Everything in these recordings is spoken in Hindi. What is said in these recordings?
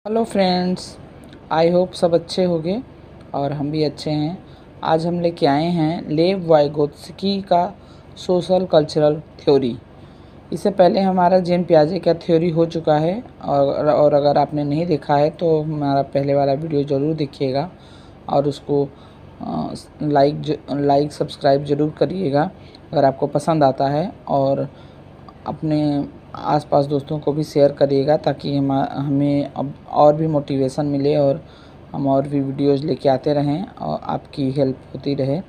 हेलो फ्रेंड्स, आई होप सब अच्छे होंगे और हम भी अच्छे हैं। आज हम लेके आए हैं लेव वाइगोत्स्की का सोशल कल्चरल थ्योरी। इससे पहले हमारा जेन पियाजे का थ्योरी हो चुका है और अगर आपने नहीं देखा है तो हमारा पहले वाला वीडियो ज़रूर देखिएगा और उसको लाइक सब्सक्राइब ज़रूर करिएगा अगर आपको पसंद आता है, और अपने आसपास दोस्तों को भी शेयर करिएगा ताकि हमें अब और भी मोटिवेशन मिले और हम और भी वीडियोज़ लेके आते रहें और आपकी हेल्प होती रहे।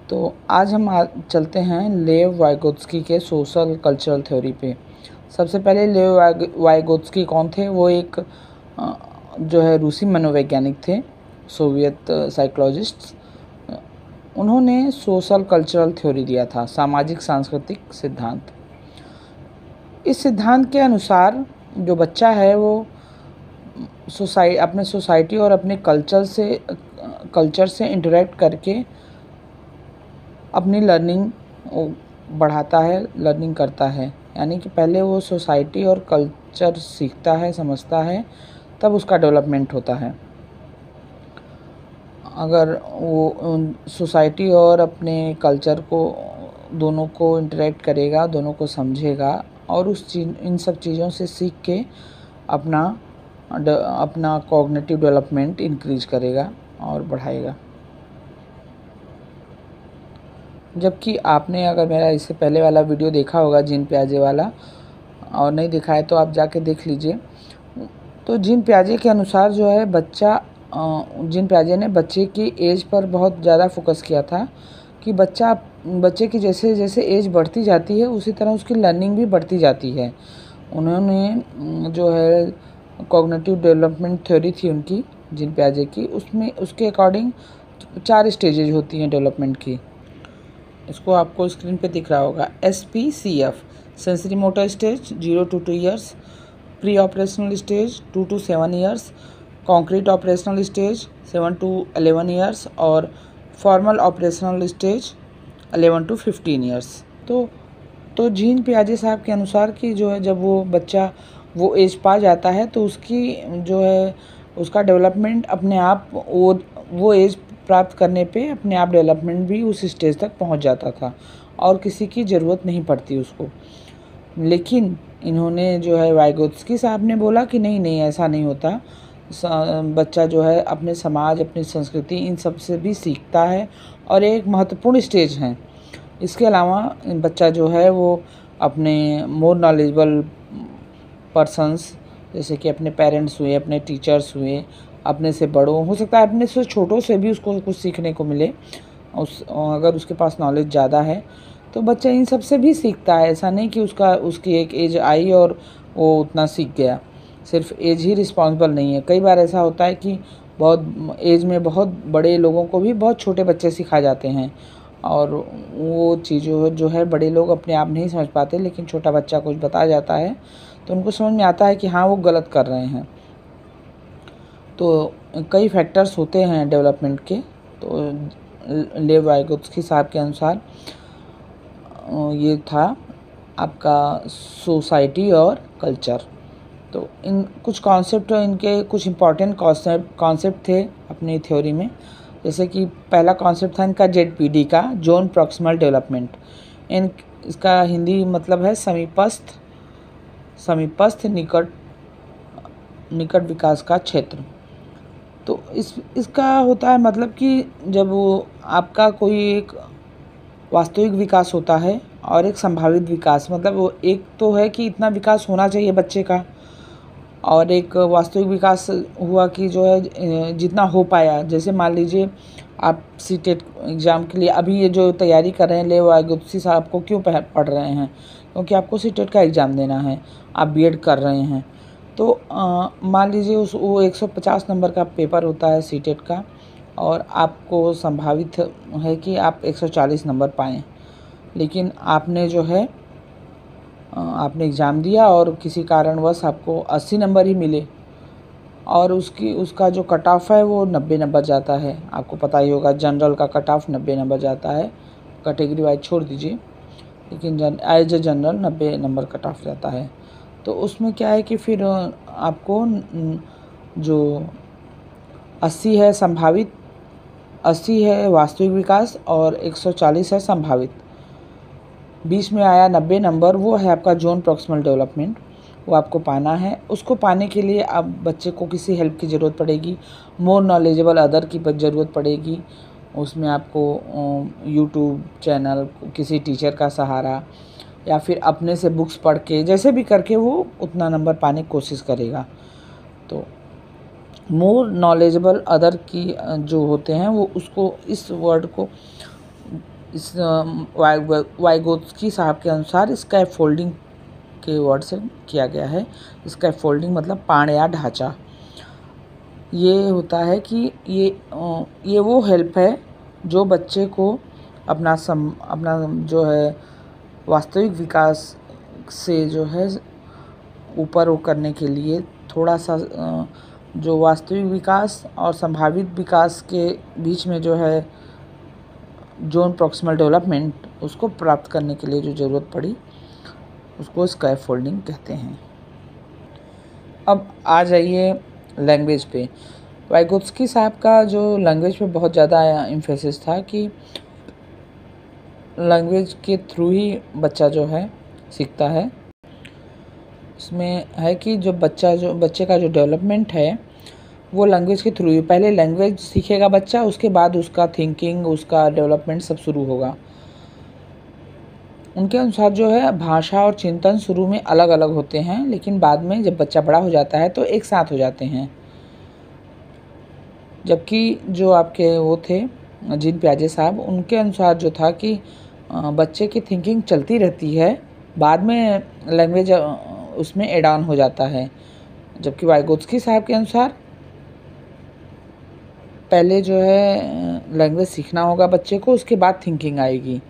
तो आज हम चलते हैं लेव वाइगोत्स्की के सोशल कल्चरल थ्योरी पे। सबसे पहले लेव वाइगोत्स्की कौन थे? वो एक जो है रूसी मनोवैज्ञानिक थे, सोवियत साइकोलॉजिस्ट। उन्होंने सोशल कल्चरल थ्योरी दिया था, सामाजिक सांस्कृतिक सिद्धांत। इस सिद्धांत के अनुसार जो बच्चा है वो अपने सोसाइटी और अपने कल्चर से इंटरेक्ट करके अपनी लर्निंग बढ़ाता है, लर्निंग करता है। यानी कि पहले वो सोसाइटी और कल्चर सीखता है, समझता है, तब उसका डेवलपमेंट होता है। अगर वो सोसाइटी और अपने कल्चर को दोनों को इंटरेक्ट करेगा, दोनों को समझेगा और इन सब चीज़ों से सीख के अपना कॉग्निटिव डेवलपमेंट इंक्रीज करेगा और बढ़ाएगा। जबकि आपने अगर मेरा इससे पहले वाला वीडियो देखा होगा जीन पियाजे वाला, और नहीं देखा है तो आप जाके देख लीजिए। तो जीन पियाजे के अनुसार जो है जीन पियाजे ने बच्चे की एज पर बहुत ज़्यादा फोकस किया था कि बच्चे की जैसे जैसे एज बढ़ती जाती है उसी तरह उसकी लर्निंग भी बढ़ती जाती है। उन्होंने जो है कॉग्निटिव डेवलपमेंट थ्योरी थी उनकी, जीन पियाजे की, उसके अकॉर्डिंग 4 स्टेजेज होती हैं डेवलपमेंट की। इसको आपको स्क्रीन पे दिख रहा होगा। SPCF, sensory motor stage 0 to 2 years, pre operational stage 2 to 7 years, concrete operational stage 7 to 11 years और formal operational stage 11 to 15 years. तो जीन पियाजे साहब के अनुसार कि जो है जब वो बच्चा वो एज पा जाता है तो उसकी जो है उसका डेवलपमेंट अपने आप वो एज प्राप्त करने पे अपने आप डेवलपमेंट भी उस स्टेज तक पहुंच जाता था और किसी की ज़रूरत नहीं पड़ती उसको। लेकिन इन्होंने जो है वाइगोत्स्की साहब ने बोला कि नहीं ऐसा नहीं होता। बच्चा जो है अपने समाज, अपनी संस्कृति, इन सब से भी सीखता है और एक महत्वपूर्ण स्टेज है। इसके अलावा बच्चा जो है वो अपने मोर नॉलेजेबल पर्सन्स, जैसे कि अपने पेरेंट्स हुए, अपने टीचर्स हुए, अपने से बड़ों, हो सकता है अपने से छोटों से भी उसको कुछ सीखने को मिले अगर उसके पास नॉलेज ज़्यादा है तो बच्चा इन सब से भी सीखता है। ऐसा नहीं कि उसकी एक एज आई और वो उतना सीख गया। सिर्फ एज ही रिस्पॉन्सिबल नहीं है। कई बार ऐसा होता है कि बहुत एज में बहुत बड़े लोगों को भी बहुत छोटे बच्चे सिखा जाते हैं और वो चीज़ों जो है बड़े लोग अपने आप नहीं समझ पाते, लेकिन छोटा बच्चा कुछ बता जाता है तो उनको समझ में आता है कि हाँ वो गलत कर रहे हैं। तो कई फैक्टर्स होते हैं डेवलपमेंट के। तो लेव वाइगोत्स्की साहब के अनुसार ये था आपका सोसाइटी और कल्चर। तो इन कुछ कॉन्सेप्ट, इनके कुछ इम्पॉर्टेंट कॉन्सेप्ट थे अपनी थ्योरी में। जैसे कि पहला कॉन्सेप्ट था इनका ZPD का, जोन प्रॉक्सिमल डेवलपमेंट। इसका हिंदी मतलब है समीपस्थ निकट विकास का क्षेत्र। तो इसका होता है मतलब कि जब वो आपका कोई एक वास्तविक विकास होता है और एक संभावित विकास, मतलब वो एक तो है कि इतना विकास होना चाहिए बच्चे का, और एक वास्तविक विकास हुआ कि जो है जितना हो पाया। जैसे मान लीजिए आप सीटेट एग्ज़ाम के लिए अभी ये जो तैयारी कर रहे हैं, लेव वाइगोत्स्की साहब को क्यों पढ़ रहे हैं? क्योंकि आपको सीटेट का एग्ज़ाम देना है, आप B.Ed कर रहे हैं। तो मान लीजिए वो 150 नंबर का पेपर होता है सीटेट का और आपको संभावित है कि आप 140 नंबर पाएँ, लेकिन आपने जो है आपने एग्ज़ाम दिया और किसी कारणवश आपको 80 नंबर ही मिले और उसका जो कट ऑफ है वो 90 नंबर जाता है। आपको पता ही होगा जनरल का कट ऑफ 90 नंबर जाता है, कैटेगरी वाइज छोड़ दीजिए, लेकिन as a general 90 number cut off जाता है। तो उसमें क्या है कि फिर आपको जो 80 है संभावित, 80 है वास्तविक विकास और 140 है संभावित। बीच में आया 90 नंबर, वो है आपका जोन प्रॉक्सिमल डेवलपमेंट, वो आपको पाना है। उसको पाने के लिए आप बच्चे को किसी हेल्प की ज़रूरत पड़ेगी, मोर नॉलेजेबल अदर की ज़रूरत पड़ेगी। उसमें आपको यूट्यूब चैनल, किसी टीचर का सहारा या फिर अपने से बुक्स पढ़ के, जैसे भी करके वो उतना नंबर पाने की कोशिश करेगा। तो मोर नॉलेजेबल अदर की जो होते हैं वो उसको, इस वर्ड को इस वाइगोत्स्की साहब के अनुसार स्कैफोल्डिंग के वर्ड से किया गया है। स्कैफोल्डिंग मतलब पाड़ या ढांचा। ये होता है कि ये वो हेल्प है जो बच्चे को अपना जो है वास्तविक विकास से जो है ऊपर वो करने के लिए थोड़ा सा जो वास्तविक विकास और संभावित विकास के बीच में जो है जोन प्रॉक्सिमल डेवलपमेंट, उसको प्राप्त करने के लिए जो ज़रूरत पड़ी उसको स्कैफोल्डिंग कहते हैं। अब आ जाइए लैंग्वेज पे। वाइगोत्स्की साहब का जो लैंग्वेज पे बहुत ज़्यादा एम्फेसिस था कि लैंग्वेज के थ्रू ही बच्चा जो है सीखता है। इसमें है कि बच्चे का जो डेवलपमेंट है वो लैंग्वेज के थ्रू ही, पहले लैंग्वेज सीखेगा बच्चा, उसके बाद उसका थिंकिंग, उसका डेवलपमेंट सब शुरू होगा। उनके अनुसार जो है भाषा और चिंतन शुरू में अलग अलग होते हैं, लेकिन बाद में जब बच्चा बड़ा हो जाता है तो एक साथ हो जाते हैं। जबकि जो आपके वो थे जीन पियाजे साहब, उनके अनुसार जो था कि बच्चे की थिंकिंग चलती रहती है, बाद में लैंग्वेज उसमें एड ऑन हो जाता है। जबकि वाइगोत्स्की साहब के अनुसार पहले जो है लैंग्वेज सीखना होगा बच्चे को, उसके बाद थिंकिंग आएगी।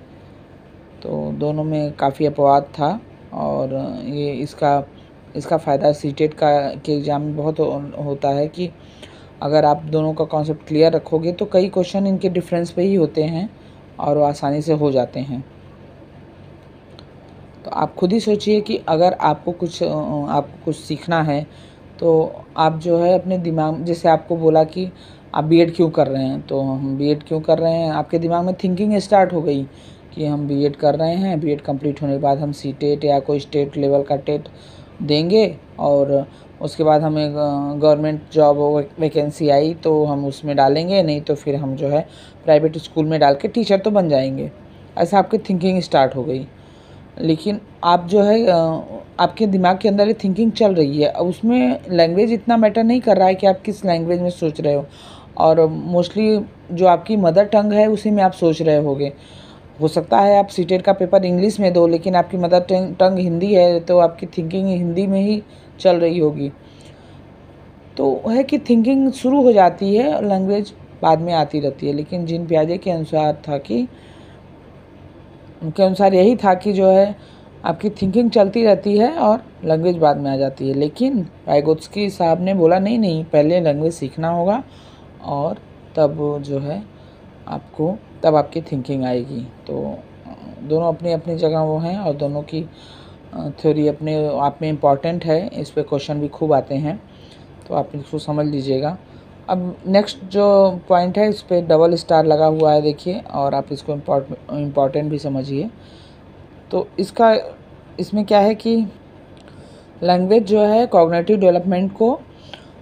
तो दोनों में काफ़ी अपवाद था और ये इसका फ़ायदा सीटेट के एग्ज़ाम में बहुत होता है कि अगर आप दोनों का कॉन्सेप्ट क्लियर रखोगे तो कई क्वेश्चन इनके डिफरेंस पे ही होते हैं और वो आसानी से हो जाते हैं। तो आप खुद ही सोचिए कि अगर आपको कुछ सीखना है तो आप जो है अपने दिमाग, जैसे आपको बोला कि आप बीएड क्यों कर रहे हैं, तो हम बीएड क्यों कर रहे हैं, आपके दिमाग में थिंकिंग स्टार्ट हो गई कि हम बीएड कर रहे हैं, बीएड कंप्लीट होने के बाद हम सीटेट या कोई स्टेट लेवल का टेट देंगे और उसके बाद हमें गवर्नमेंट जॉब वैकेंसी आई तो हम उसमें डालेंगे, नहीं तो फिर हम जो है प्राइवेट स्कूल में डाल के टीचर तो बन जाएंगे। ऐसा आपकी थिंकिंग स्टार्ट हो गई। लेकिन आप जो है आपके दिमाग के अंदर ये थिंकिंग चल रही है, अब उसमें लैंग्वेज इतना मैटर नहीं कर रहा है कि आप किस लैंग्वेज में सोच रहे हो, और मोस्टली जो आपकी मदर टंग है उसी में आप सोच रहे होगे। हो सकता है आप सीटेट का पेपर इंग्लिश में दो, लेकिन आपकी मदर टंग हिंदी है तो आपकी थिंकिंग हिंदी में ही चल रही होगी। तो है कि थिंकिंग शुरू हो जाती है और लैंग्वेज बाद में आती रहती है। लेकिन जीन पियाजे के अनुसार था कि उनके अनुसार यही था कि जो है आपकी थिंकिंग चलती रहती है और लैंग्वेज बाद में आ जाती है। लेकिन वाइगोत्स्की साहब ने बोला नहीं, पहले लैंग्वेज सीखना होगा और तब जो है तब आपकी थिंकिंग आएगी। तो दोनों अपनी अपनी जगह वो हैं और दोनों की थ्योरी अपने आप में इम्पॉर्टेंट है। इस पे क्वेश्चन भी खूब आते हैं, तो आप इसको समझ लीजिएगा। अब नेक्स्ट जो पॉइंट है इस पर डबल स्टार लगा हुआ है, देखिए, और आप इसको इम्पॉर्टेंट भी समझिए। तो इसमें क्या है कि लैंग्वेज जो है कॉग्निटिव डेवलपमेंट को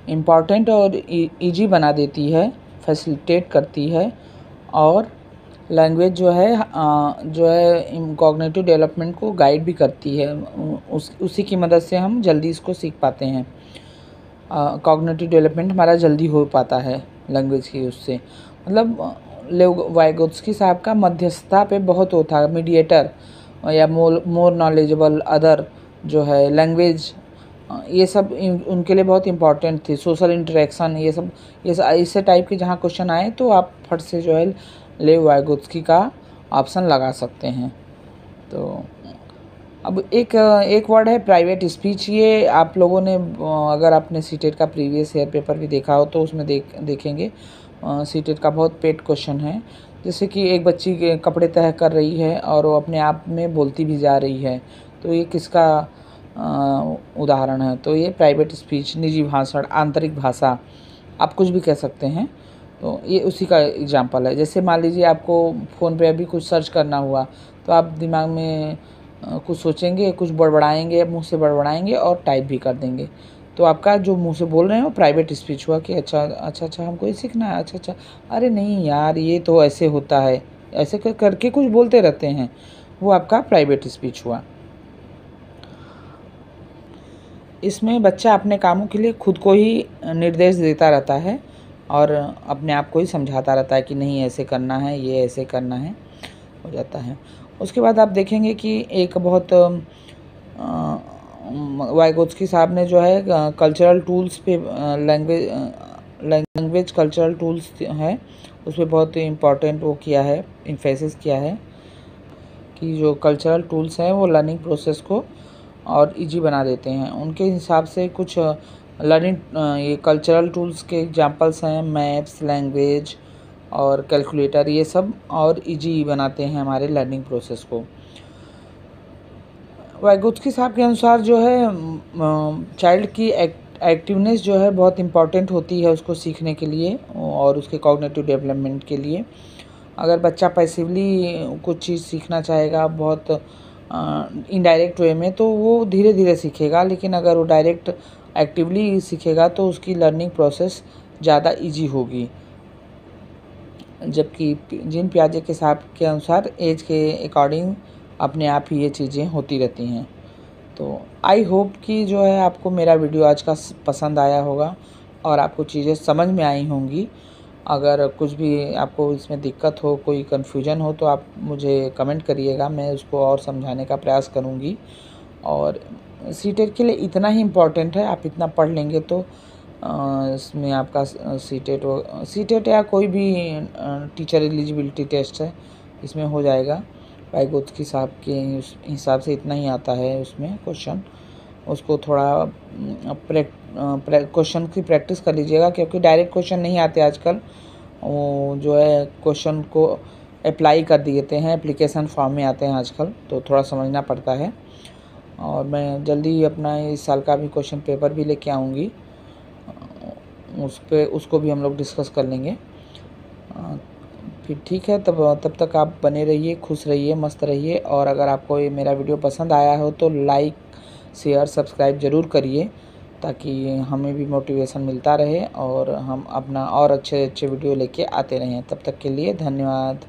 इम्पॉर्टेंट और इजी बना देती है, फैसिलिटेट करती है, और लैंग्वेज जो है कॉग्निटिव डेवलपमेंट को गाइड भी करती है। उसी की मदद से हम जल्दी इसको सीख पाते हैं। कॉग्निटिव डेवलपमेंट हमारा जल्दी हो पाता है लैंग्वेज की उससे। मतलब वाइगोत्स्की साहब का मध्यस्थता पे बहुत वो था, मीडिएटर या मोर नॉलेजेबल अदर जो है लैंग्वेज, ये सब उनके लिए बहुत इम्पॉर्टेंट थी। सोशल इंटरेक्शन, ये सब ऐसे टाइप के जहाँ क्वेश्चन आए तो आप फट से जो है लेव वाइगोत्स्की का ऑप्शन लगा सकते हैं। तो अब एक वर्ड है प्राइवेट स्पीच। ये आप लोगों ने अगर आपने सीटेट का प्रीवियस ईयर पेपर भी देखा हो तो उसमें देखेंगे सीटेट का बहुत पेट क्वेश्चन है। जैसे कि एक बच्ची के कपड़े तह कर रही है और वो अपने आप में बोलती भी जा रही है, तो ये किसका उदाहरण है। तो ये प्राइवेट स्पीच, निजी भाषण, आंतरिक भाषा, आप कुछ भी कह सकते हैं। तो ये उसी का एग्जाम्पल है। जैसे मान लीजिए आपको फ़ोन पे अभी कुछ सर्च करना हुआ, तो आप दिमाग में कुछ सोचेंगे, कुछ बड़बड़ाएंगे, मुंह से बड़बड़ाएंगे और टाइप भी कर देंगे। तो आपका जो मुंह से बोल रहे हैं वो प्राइवेट स्पीच हुआ कि अच्छा हमको ये सीखना है, अच्छा अरे नहीं यार ये तो ऐसे होता है, ऐसे करके कुछ बोलते रहते हैं, वो आपका प्राइवेट स्पीच हुआ। इसमें बच्चा अपने कामों के लिए खुद को ही निर्देश देता रहता है और अपने आप को ही समझाता रहता है कि नहीं ऐसे करना है, ये ऐसे करना है, हो जाता है। उसके बाद आप देखेंगे कि एक बहुत वाइगोत्स्की साहब ने जो है कल्चरल टूल्स पे लैंग्वेज कल्चरल टूल्स है, उस पर बहुत इम्पॉर्टेंट वो किया है, इम्फेसिस किया है कि जो कल्चरल टूल्स हैं वो लर्निंग प्रोसेस को और इजी बना देते हैं। उनके हिसाब से कुछ लर्निंग ये कल्चरल टूल्स के एग्जांपल्स हैं मैप्स, लैंग्वेज और कैलकुलेटर, ये सब और इजी बनाते हैं हमारे लर्निंग प्रोसेस को। वाइगोत्स्की साहब के अनुसार जो है चाइल्ड की एक्टिवनेस जो है बहुत इम्पॉर्टेंट होती है उसको सीखने के लिए और उसके कॉग्निटिव डेवलपमेंट के लिए। अगर बच्चा पैसिवली कुछ चीज़ सीखना चाहेगा बहुत इनडायरेक्ट वे में, तो वो धीरे धीरे सीखेगा, लेकिन अगर वो डायरेक्ट एक्टिवली सीखेगा तो उसकी लर्निंग प्रोसेस ज़्यादा इजी होगी। जबकि जीन पियाजे के साहब के अनुसार एज के अकॉर्डिंग अपने आप ही ये चीज़ें होती रहती हैं। तो आई होप कि जो है आपको मेरा वीडियो आज का पसंद आया होगा और आपको चीज़ें समझ में आई होंगी। अगर कुछ भी आपको इसमें दिक्कत हो, कोई कन्फ्यूजन हो, तो आप मुझे कमेंट करिएगा, मैं उसको और समझाने का प्रयास करूँगी। और सीटेट के लिए इतना ही इम्पोर्टेंट है, आप इतना पढ़ लेंगे तो इसमें आपका सीटेट या कोई भी टीचर एलिजिबिलिटी टेस्ट है इसमें हो जाएगा। वाइगोत्स्की साहब के हिसाब से इतना ही आता है उसमें क्वेश्चन। उसको थोड़ा क्वेश्चन की प्रैक्टिस कर लीजिएगा, क्योंकि डायरेक्ट क्वेश्चन नहीं आते आजकल, वो जो है क्वेश्चन को अप्लाई कर देते हैं, एप्लीकेशन फॉर्म में आते हैं आजकल, तो थोड़ा समझना पड़ता है। और मैं जल्दी ही अपना इस साल का भी क्वेश्चन पेपर भी लेके आऊँगी, उसको भी हम लोग डिस्कस कर लेंगे। फिर ठीक है, तब तक आप बने रहिए, खुश रहिए, मस्त रहिए। और अगर आपको ये मेरा वीडियो पसंद आया हो तो लाइक, शेयर, सब्सक्राइब ज़रूर करिए, ताकि हमें भी मोटिवेशन मिलता रहे और हम अपना और अच्छे वीडियो लेके आते रहें। तब तक के लिए धन्यवाद।